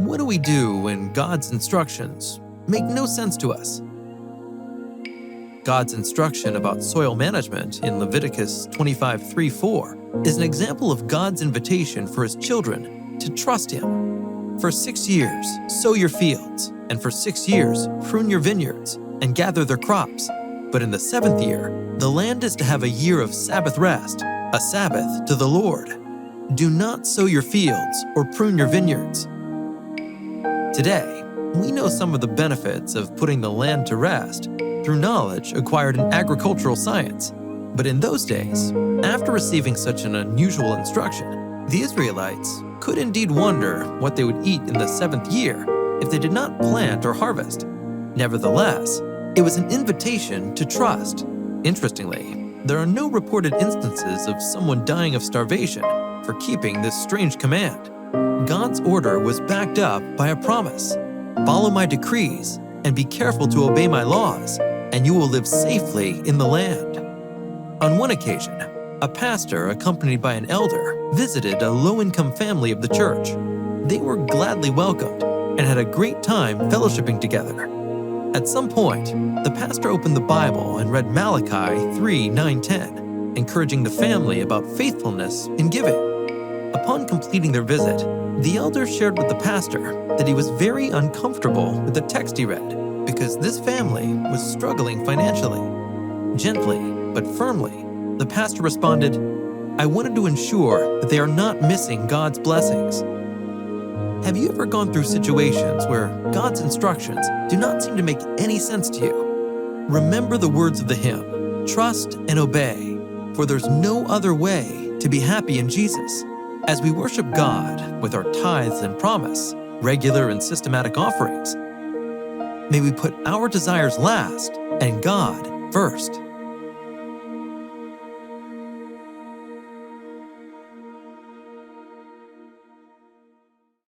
what do we do when God's instructions make no sense to us? God's instruction about soil management in Leviticus 25:3-4 is an example of God's invitation for His children to trust Him. For 6 years, sow your fields, and for 6 years, prune your vineyards and gather their crops. But in the 7th year, the land is to have a year of Sabbath rest, a Sabbath to the Lord. Do not sow your fields or prune your vineyards. Today, we know some of the benefits of putting the land to rest through knowledge acquired in agricultural science. But in those days, after receiving such an unusual instruction, the Israelites could indeed wonder what they would eat in the 7th year if they did not plant or harvest. Nevertheless, it was an invitation to trust. Interestingly, there are no reported instances of someone dying of starvation for keeping this strange command. God's order was backed up by a promise. Follow my decrees and be careful to obey my laws, and you will live safely in the land. On one occasion, a pastor accompanied by an elder visited a low-income family of the church. They were gladly welcomed and had a great time fellowshipping together. At some point, the pastor opened the Bible and read Malachi 3:9-10, encouraging the family about faithfulness in giving. Upon completing their visit, the elder shared with the pastor that he was very uncomfortable with the text he read because this family was struggling financially. Gently but firmly, the pastor responded, "I wanted to ensure that they are not missing God's blessings." Have you ever gone through situations where God's instructions do not seem to make any sense to you? Remember the words of the hymn, "Trust and obey, for there's no other way to be happy in Jesus." As we worship God with our tithes and promise, regular and systematic offerings, may we put our desires last and God first.